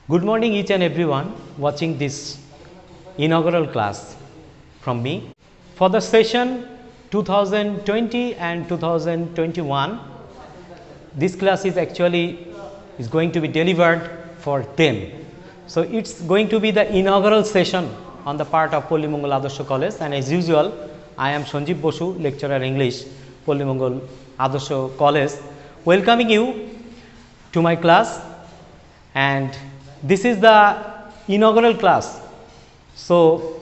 Good morning each and everyone watching this inaugural class from me. For the session 2020 and 2021, this class is going to be delivered for them. So, it is going to be the inaugural session on the part of Polli Mongol Adarsho College, and as usual I am Sanjeev Bosu, lecturer English, Polli Mongol Adarsho College, welcoming you to my class. And this is the inaugural class. So,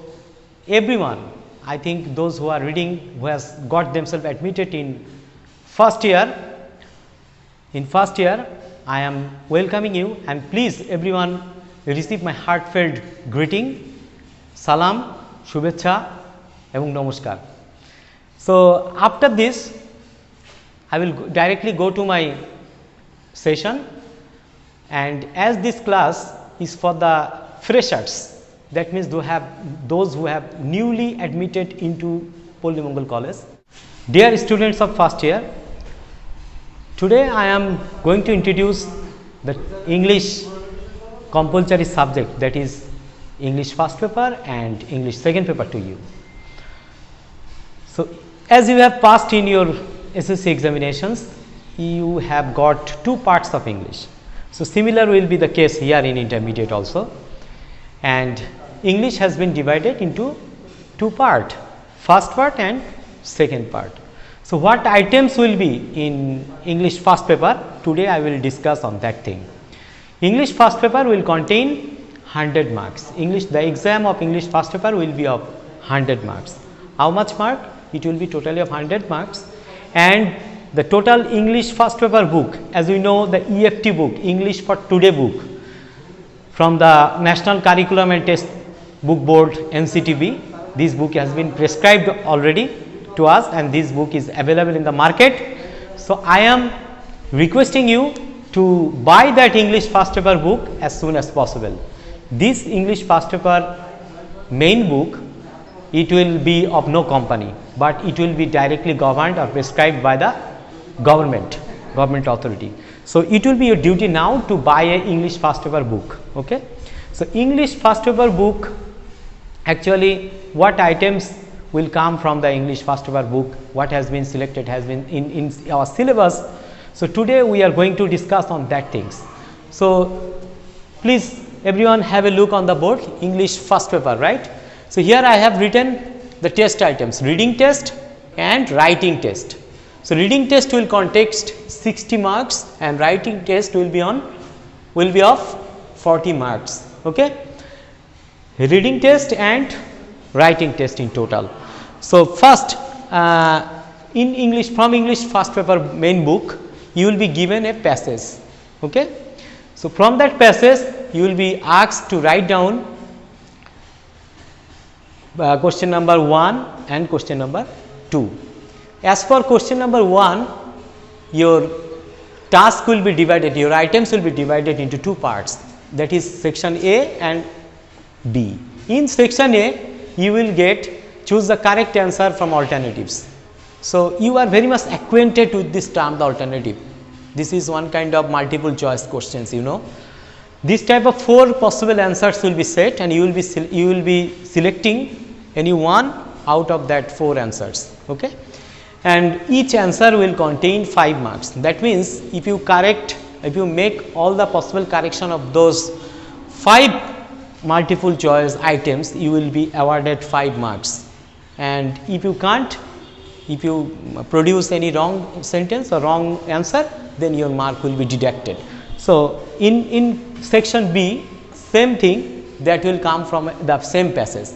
everyone, I think those who are reading, who has got themselves admitted in first year, I am welcoming you, and please everyone receive my heartfelt greeting, salam, shubhecha এবং নমস্কার. So, after this I will directly go to my session, and as this class is for the freshers, that means those who have newly admitted into Polli Mongol College. Dear students of first year, today I am going to introduce the English compulsory subject, that is English first paper and English second paper to you. So, as you have passed in your SSC examinations, you have got two parts of English. So, similar will be the case here in intermediate also, and English has been divided into two parts, first part and second part. So, what items will be in English first paper, today I will discuss on that thing. English first paper will contain 100 marks. The exam of English first paper will be of 100 marks. How much mark? It will be totally of 100 marks, and the total English first paper book, as we know, the EFT book, English for Today book, from the National Curriculum and Test Book Board NCTB, this book has been prescribed already to us, and this book is available in the market. So, I am requesting you to buy that English first paper book as soon as possible. This English first paper main book, it will be of no company, but it will be directly governed or prescribed by the government authority. So, it will be your duty now to buy a English first paper book. Okay. So, English first paper book, actually what items will come from the English first paper book, what has been selected has been in our syllabus. So, today we are going to discuss on that things. So, please everyone have a look on the board, English first paper, right. So, here I have written the test items, reading test and writing test. So, reading test will contain 60 marks and writing test will be of 40 marks. Okay. Reading test and writing test in total. So, first in English, from English first paper main book, you will be given a passage. Okay. So, from that passage you will be asked to write down question number 1 and question number 2. As for question number 1, your task will be divided, your items will be divided into two parts, that is section A and B. In section A, you will choose the correct answer from alternatives. So, you are very much acquainted with this term, the alternative. This is one kind of multiple choice questions, you know. This type of 4 possible answers will be set, and you will be selecting any one out of that 4 answers. Okay. And each answer will contain 5 marks. That means, if you make all the possible correction of those 5 multiple choice items, you will be awarded 5 marks. And if you produce any wrong sentence or wrong answer, then your mark will be deducted. So, in section B, same thing, that will come from the same passage,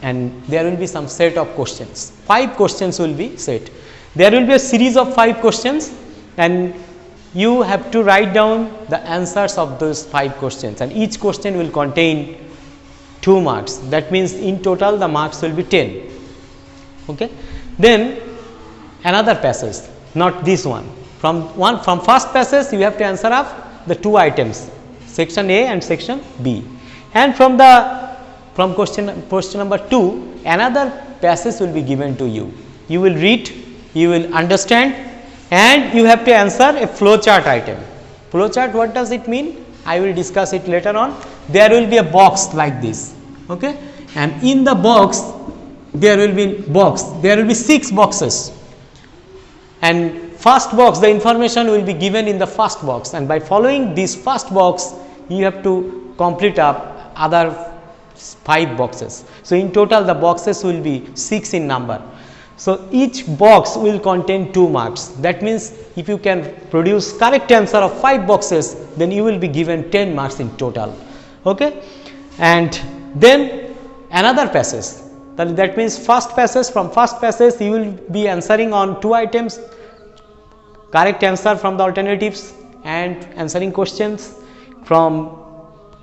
and there will be some set of questions. 5 questions will be set. There will be a series of 5 questions, and you have to write down the answers of those 5 questions, and each question will contain 2 marks. That means, in total the marks will be 10. Okay. Then another passage, not this one. From first passage you have to answer up the 2 items, section A and section B, and from question number 2, another passage will be given to you. You will read, you will understand, and you have to answer a flow chart item. Flow chart, what does it mean? I will discuss it later on. There will be a box like this, okay, and in the box there will be 6 boxes, and first box, the information will be given in the first box, and by following this first box you have to complete up other 5 boxes. So in total the boxes will be 6 in number. So each box will contain 2 marks. That means if you can produce correct answer of 5 boxes, then you will be given 10 marks in total, okay. And then another passage, that means first passage, from first passage you will be answering on 2 items, correct answer from the alternatives and answering questions. From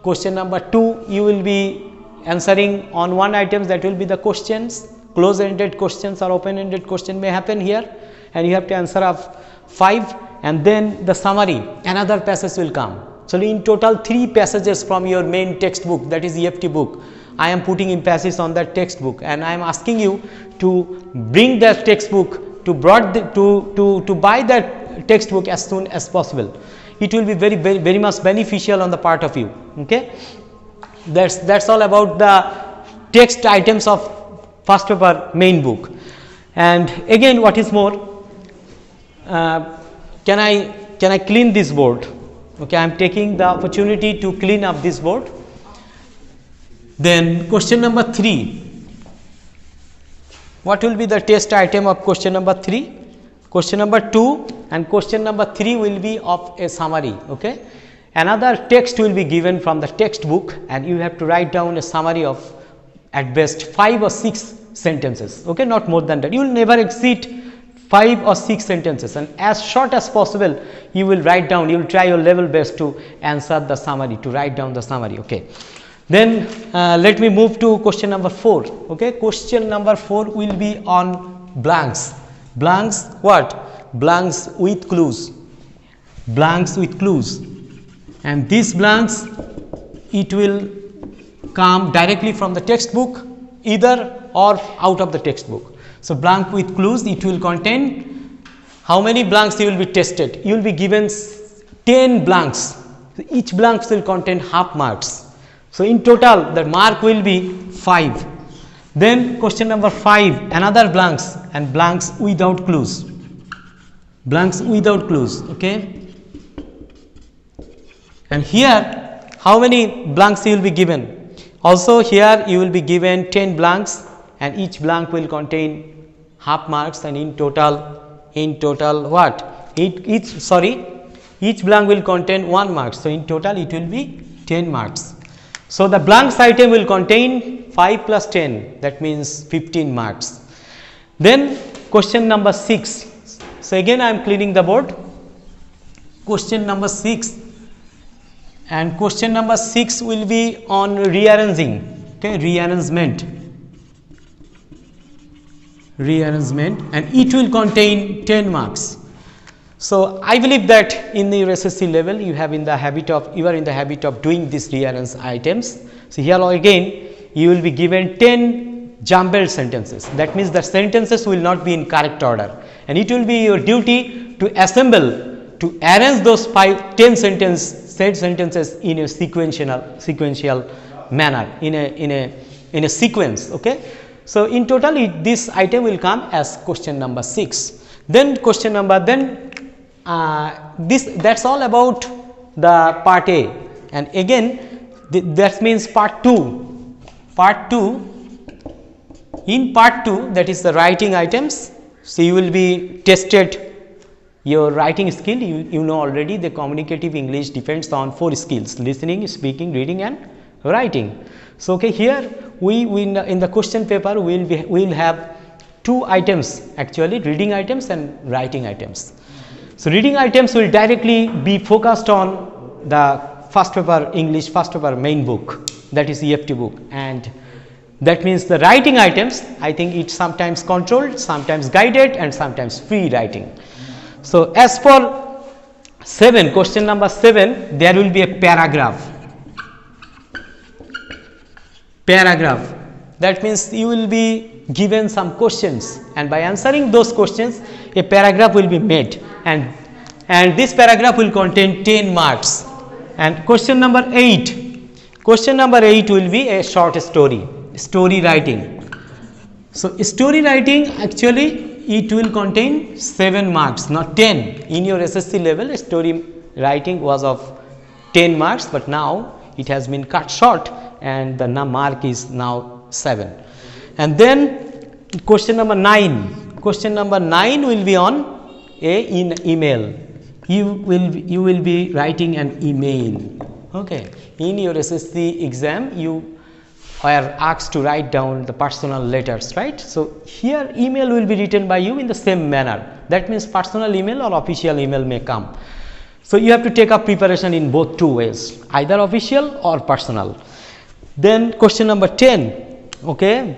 question number 2 you will be answering on 1 item, that will be the questions, close ended questions or open ended question may happen here, and you have to answer of 5, and then the summary, another passage will come. So in total 3 passages from your main textbook, that is EFT book. I am putting emphasis on that textbook, and I am asking you to bring that textbook, to buy that textbook as soon as possible. It will be very much beneficial on the part of you, okay. That's all about the text items of first paper main book. And again, what is more, can I clean this board? Okay, I am taking the opportunity to clean up this board. Then question number 3, what will be the test item of question number 3? Question number 2 and question number 3 will be of a summary, okay. Another text will be given from the textbook, and you have to write down a summary of at best 5 or 6 sentences, okay, not more than that. You will never exceed 5 or 6 sentences, and as short as possible you will write down, you will try your level best to answer the summary, to write down the summary, okay. Then let me move to question number 4, okay. Question number 4 will be on blanks. Blanks what? Blanks with clues. Blanks with clues. And these blanks, it will come directly from the textbook, either or out of the textbook. So blank with clues, it will contain how many blanks you will be tested. You will be given 10 blanks. So each blanks will contain half marks. So in total the mark will be 5. Then question number 5, another blanks, and blanks without clues. Blanks without clues, okay. And here how many blanks you will be given? Also here you will be given 10 blanks, and each blank will contain half marks, and in total what? Each blank will contain 1 mark. So in total it will be 10 marks. So the blanks item will contain 5 plus 10, that means 15 marks. Then question number 6. So again I am cleaning the board. Question number 6. And question number 6 will be on rearranging, okay, rearrangement, and it will contain 10 marks. So I believe that in the SSC level you are in the habit of doing these rearrange items. So here again you will be given 10 jumbled sentences. That means the sentences will not be in correct order, and it will be your duty to assemble, to arrange those 10 sentences in a sequential manner, in a sequence, okay. So in total this item will come as question number 6. Then question number, that's all about the part A, and again that means part 2. In part 2, that is the writing items. So you will be tested your writing skill. You know already the communicative English depends on 4 skills: listening, speaking, reading and writing. So okay, here we in the question paper we will have 2 items, actually, reading items and writing items. So reading items will directly be focused on the first paper English, first paper main book, that is EFT book, and that means the writing items, I think it's sometimes controlled, sometimes guided and sometimes free writing. So as for 7, question number 7, there will be a paragraph. That means you will be given some questions, and by answering those questions a paragraph will be made, and this paragraph will contain 10 marks, And question number 8. Question number 8 will be a short story writing. So story writing, actually it will contain 7 marks, not 10. In your SSC level, story writing was of 10 marks, but now it has been cut short and the mark is now 7. And then question number 9. Question number 9 will be on in email. You will be writing an email. Okay. In your SSC exam, you are asked to write down the personal letters, right? So here email will be written by you in the same manner. That means personal email or official email may come. So you have to take up preparation in both two ways, either official or personal. Then question number 10. Okay.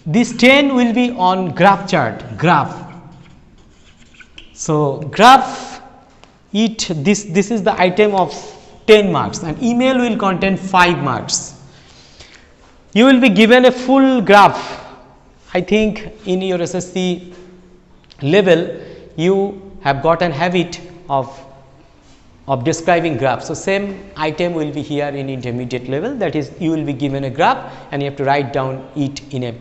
This 10 will be on graph chart. Graph. So graph this is the item of 10 marks and email will contain 5 marks. You will be given a full graph. I think in your SSC level you have got an habit of describing graph. So same item will be here in intermediate level, that is you will be given a graph and you have to write down it in a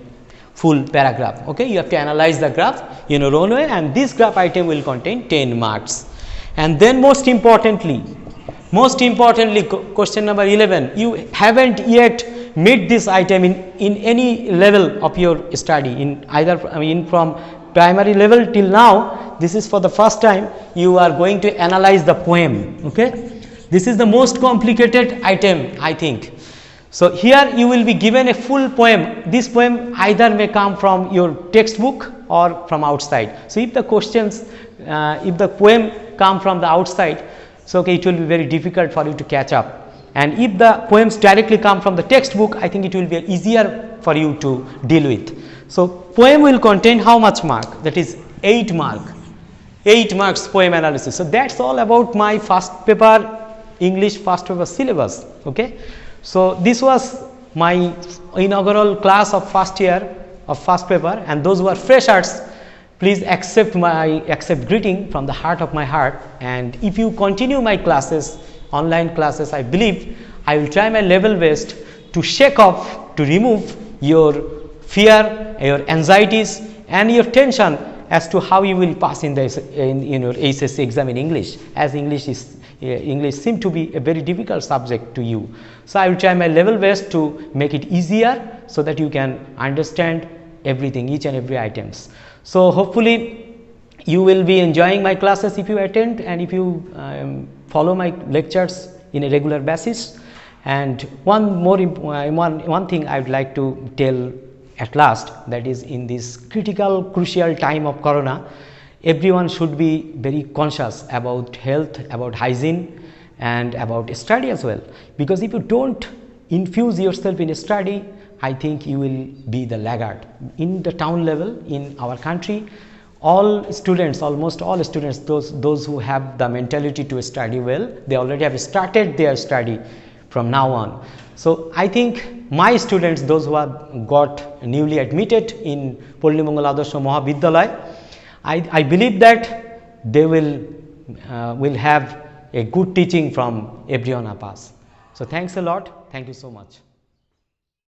full paragraph. Okay, you have to analyze the graph in your own way and this graph item will contain 10 marks. And then most importantly question number 11, you haven't yet met this item in any level of your study, in either from primary level till now. This is for the first time you are going to analyze the poem. Okay, this is the most complicated item, I think. So here you will be given a full poem. This poem either may come from your textbook or from outside. So if the questions if the poem come from the outside, so okay, it will be very difficult for you to catch up. And if the poems directly come from the textbook, I think it will be easier for you to deal with. So poem will contain how much mark? That is 8 mark. 8 marks poem analysis. So that's all about my first paper English first paper syllabus. Okay. So this was my inaugural class of first year of first paper, and those who are freshers, please accept greeting from the heart of my heart. And if you continue my classes, online classes, I believe I will try my level best to shake off, to remove your fear, your anxieties and your tension as to how you will pass in your HSC exam in English, as English seems to be a very difficult subject to you. So I will try my level best to make it easier so that you can understand everything, each and every items. So hopefully you will be enjoying my classes if you attend and if you follow my lectures in a regular basis. And one thing I would like to tell at last, that is, in this crucial time of corona, everyone should be very conscious about health, about hygiene and about study as well, because if you don't infuse yourself in study, I think you will be the laggard. In the town level in our country, all students, almost all students, those who have the mentality to study well, they already have started their study from now on. So I think my students, those who have got newly admitted in Polni Mongol Adarsha Mahavidyalaya, I believe that they will have a good teaching from everyone of us. So thanks a lot. Thank you so much.